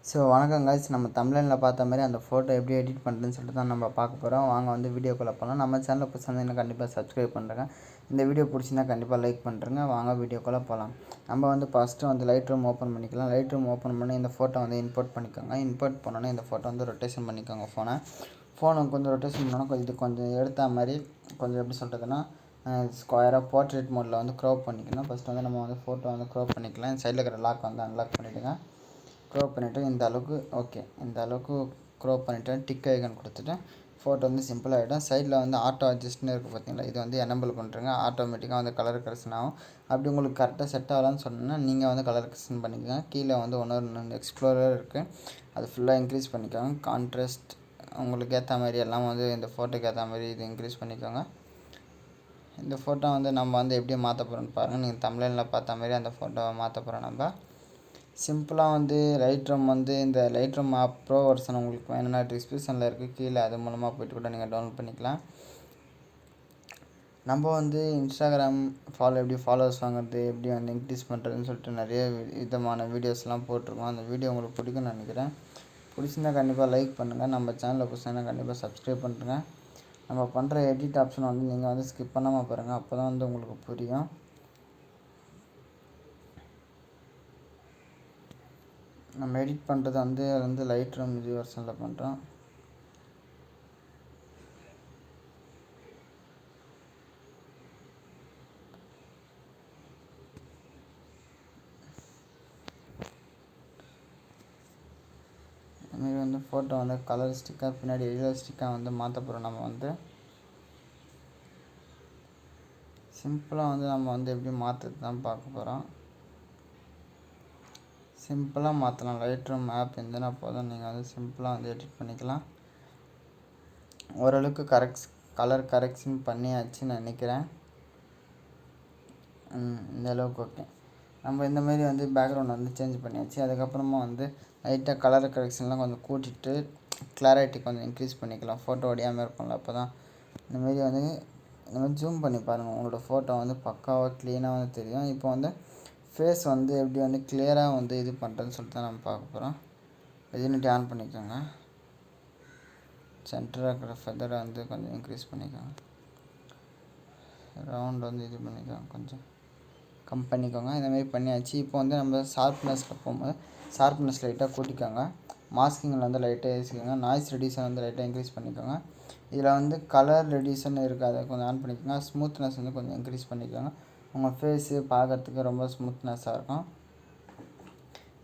So வணக்கம் guys, நம்ம தமிழ்ல பார்த்த மாதிரி அந்த ஃபோட்டோ எப்படி எடிட் பண்ணுறதுன்னு சொல்லிட்டு தான் நம்ம பார்க்க போகிறோம். வாங்க வந்து வீடியோக்குள்ளே போகலாம். நம்ம சேனலில் புதுசாக இருந்தால் கண்டிப்பாக சப்ஸ்கிரைப் பண்ணுறேங்க. இந்த வீடியோ பிடிச்சிருந்தா கண்டிப்பாக லைக் பண்ணுறேங்க. வாங்க வீடியோக்குள்ளே போகலாம். நம்ம வந்து ஃபஸ்ட்டு வந்து லைட்ரூம் ஓப்பன் பண்ணிக்கலாம். லைட்ரூம் ஓப்பன் பண்ணி இந்த ஃபோட்டோ வந்து இம்போர்ட் பண்ணிக்கோங்க. இம்போர்ட் பண்ணோன்னே இந்த ஃபோட்டோ வந்து ரொட்டேஷன் பண்ணிக்கோங்க. ஃபோனை கொஞ்சம் ரொட்டேஷன் பண்ணோன்னா இது கொஞ்சம் எடுத்த மாதிரி கொஞ்சம் எப்படி சொல்கிறதுன்னா ஸ்கொயராக போர்ட்ரேட் மோடில் வந்து க்ரோப் பண்ணிக்கணும். ஃபஸ்ட்டு வந்து நம்ம வந்து ஃபோட்டோ வந்து க்ரோப் பண்ணிக்கலாம். இந்த சைடில் இருக்கிற லாக் வந்து அன்லாக் பண்ணிவிடுங்க. க்ரோப் பண்ணிவிட்டு இந்த அளவுக்கு இந்த அளவுக்கு க்ரோப் பண்ணிவிட்டு டிக் ஐக்கன் கொடுத்துட்டு ஃபோட்டோ வந்து சிம்பிளாகிடும். சைடில் வந்து ஆட்டோ அட்ஜஸ்ட்னு இருக்குது பார்த்தீங்களா, இது வந்து எனபிள் பண்ணுறேங்க. ஆட்டோமேட்டிக்காக வந்து கலர் கரெக்ஷன் ஆகும். அப்படி உங்களுக்கு கரெக்டாக செட் ஆகலான்னு சொன்னீங்கன்னா நீங்கள் வந்து கலர் கரெக்ஷன் பண்ணிக்கோங்க. கீழே வந்து ஒன்று எக்ஸ்ப்ளோரர் இருக்குது, அது ஃபுல்லாக இன்க்ரீஸ் பண்ணிக்கோங்க. கான்ட்ராஸ்ட் உங்களுக்கு ஏற்ற மாதிரி எல்லாம் வந்து இந்த ஃபோட்டோக்கு ஏற்ற மாதிரி இது இன்க்ரீஸ் பண்ணிக்கோங்க. இந்த ஃபோட்டோ வந்து நம்ம வந்து எப்படி மாற்ற போகிறோன்னு பாருங்கள். நீங்கள் தமிழில் பார்த்த மாதிரி அந்த ஃபோட்டோவை மாற்ற போகிறோம். நம்ம சிம்பிளாக வந்து லைட்ரூம் வந்து இந்த லைட்ரூம் ஆப் ப்ரோ வெர்ஷன் உங்களுக்கு வேணும்னா டிஸ்கிரிப்ஷனில் இருக்குது, கீழே அது மூலமாக போய்ட்டு கூட நீங்கள் டவுன்லோட் பண்ணிக்கலாம். நம்ம வந்து இன்ஸ்டாகிராம் எப்படி ஃபாலோவர்ஸ் வாங்குறது, எப்படி வந்து இன்க்ரீஸ் பண்ணுறதுன்னு சொல்லிட்டு நிறைய விதமான வீடியோஸ்லாம் போட்டிருக்கோம். அந்த வீடியோ உங்களுக்கு பிடிக்கும்னு நினைக்கிறேன். பிடிச்சிருந்தா கண்டிப்பாக லைக் பண்ணுங்கள். நம்ம சேனலில் புதுசாக கண்டிப்பாக சப்ஸ்கிரைப் பண்ணுறேங்க. நம்ம பண்ணுற எடிட் ஆப்ஷனை வந்து நீங்கள் வந்து ஸ்கிப் பண்ணாமல் பாருங்கள், அப்போ தான் வந்து உங்களுக்கு புரியும். நம்ம எடிட் பண்ணுறது வந்து லைட்ரூம் வெர்ஷனில் பண்ணுறோம். இதுமாரி வந்து ஃபோட்டோ வந்து கலரிஸ்டிக்காக பின்னாடி ரியலிஸ்டிக்காக வந்து மாற்ற போகிறோம். நம்ம வந்து சிம்பிளாக வந்து நம்ம வந்து எப்படி மாற்றுறது தான் பார்க்க போகிறோம். சிம்பிளாக மாற்றலாம். லைட்ரூம் ஆப் இருந்ததுன்னா போதும், நீங்கள் வந்து சிம்பிளாக வந்து எடிட் பண்ணிக்கலாம். ஓரளவுக்கு கலர் கரெக்ஷன் பண்ணியாச்சுன்னு நினைக்கிறேன். இந்த அளவுக்கு ஓகே. நம்ம இந்தமாரி வந்து பேக்ரவுண்ட் வந்து சேஞ்ச் பண்ணியாச்சு. அதுக்கப்புறமா வந்து லைட்டாக கலர் கரெக்ஷன்லாம் கொஞ்சம் கூட்டிகிட்டு கிளாரிட்டி கொஞ்சம் இன்க்ரீஸ் பண்ணிக்கலாம். ஃபோட்டோ ஒடியாமல் இருக்கும்ல, அப்போ தான் இந்தமாரி வந்து ஜூம் பண்ணி பாருங்கள். உங்களோட ஃபோட்டோ வந்து பக்காவாக க்ளீனாக வந்து தெரியும். இப்போ வந்து ஃபேஸ் வந்து எப்படி வந்து கிளியராக வந்து இது பண்ணுறதுன்னு சொல்லிட்டு தான் நம்ம பார்க்க போகிறோம். ரெஜினிட்டி ஆன் பண்ணிக்கோங்க. சென்டராக இருக்கிற ஃபெதரை வந்து கொஞ்சம் இன்க்ரீஸ் பண்ணிக்கோங்க. ரவுண்ட் வந்து இது பண்ணிக்கோங்க, கொஞ்சம் கம் பண்ணிக்கோங்க. இந்தமாரி பண்ணியாச்சு. இப்போ வந்து நம்ம ஷார்ப்னஸில் போகும்போது ஷார்ப்னஸ் லைட்டாக கூட்டிக்கோங்க. மாஸ்கிங்கில் வந்து லைட்டாக ஏசிக்கோங்க. நாய்ஸ் ரெடியூஷன் வந்து லைட்டாக இன்க்ரீஸ் பண்ணிக்கோங்க. இதில் வந்து கலர் ரெடியூஷன் இருக்குது, அதை கொஞ்சம் ஆன் பண்ணிக்கோங்க. ஸ்மூத்னஸ் வந்து கொஞ்சம் இன்க்ரீஸ் பண்ணிக்கோங்க. உங்கள் ஃபேஸு பார்க்குறதுக்கு ரொம்ப ஸ்மூத்னஸாக இருக்கும்.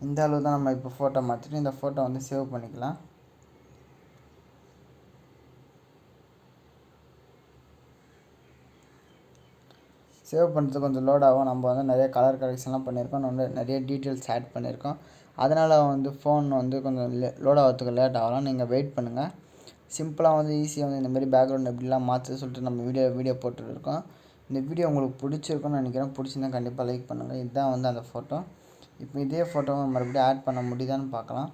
இந்த அளவு தான். நம்ம இப்போ ஃபோட்டோ மாற்றிட்டு இந்த ஃபோட்டோ வந்து சேவ் பண்ணிக்கலாம். சேவ் பண்ணுறது கொஞ்சம் லோட் ஆகும். நம்ம வந்து நிறைய கலர் கரெக்ஷன்லாம் பண்ணியிருக்கோம், நிறைய டீட்டெயில்ஸ் ஆட் பண்ணியிருக்கோம். அதனால் வந்து ஃபோன் வந்து கொஞ்சம் லோட் ஆகிறதுக்கு லேட் ஆகலாம். நீங்கள் வெயிட் பண்ணுங்கள். சிம்பிளாக வந்து ஈஸியாக வந்து இந்தமாரி பேக்ரவுண்ட் எப்படிலாம் மாற்ற சொல்லிட்டு நம்ம வீடியோ போட்டுருக்கோம். இந்த வீடியோ உங்களுக்கு பிடிச்சிருக்குன்னு நினைக்கிறேன். பிடிச்சிருந்தா கண்டிப்பாக லைக் பண்ணுங்கள். இதுதான் வந்து அந்த ஃபோட்டோ. இப்போ இதே ஃபோட்டோவை மறுபடியும் ஆட் பண்ண முடியுதான்னு பார்க்கலாம்.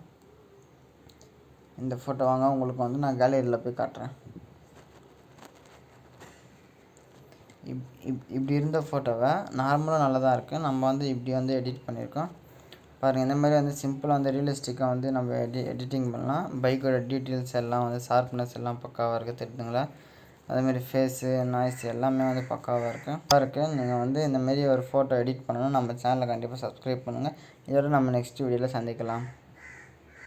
இந்த ஃபோட்டோ வாங்க, உங்களுக்கு வந்து நான் கேலரியில் போய் காட்டுறேன். இப்படி இருந்த ஃபோட்டோவை நார்மலாக நல்லா தான் இருக்குது. நம்ம வந்து இப்படி வந்து எடிட் பண்ணியிருக்கோம் பாருங்கள். இந்த மாதிரி வந்து சிம்பிளாக வந்து ரியலிஸ்டிக்காக வந்து நம்ம எடிட்டிங் பண்ணலாம். பைக்கோட டீட்டெயில்ஸ் எல்லாம் வந்து ஷார்ப்னஸ் எல்லாம் பக்காவாக இருக்குது, தெரியுதுங்களா? அதேமாரி ஃபேஸு நாய்ஸ் எல்லாமே வந்து பக்காவாக இருக்குது. நீங்கள் வந்து இந்தமாரி ஒரு ஃபோட்டோ எடிட் பண்ணணும். நம்ம சேனலை கண்டிப்பாக சப்ஸ்கிரைப் பண்ணுங்கள். இதோட நம்ம நெக்ஸ்ட் வீடியோவில் சந்திக்கலாம்.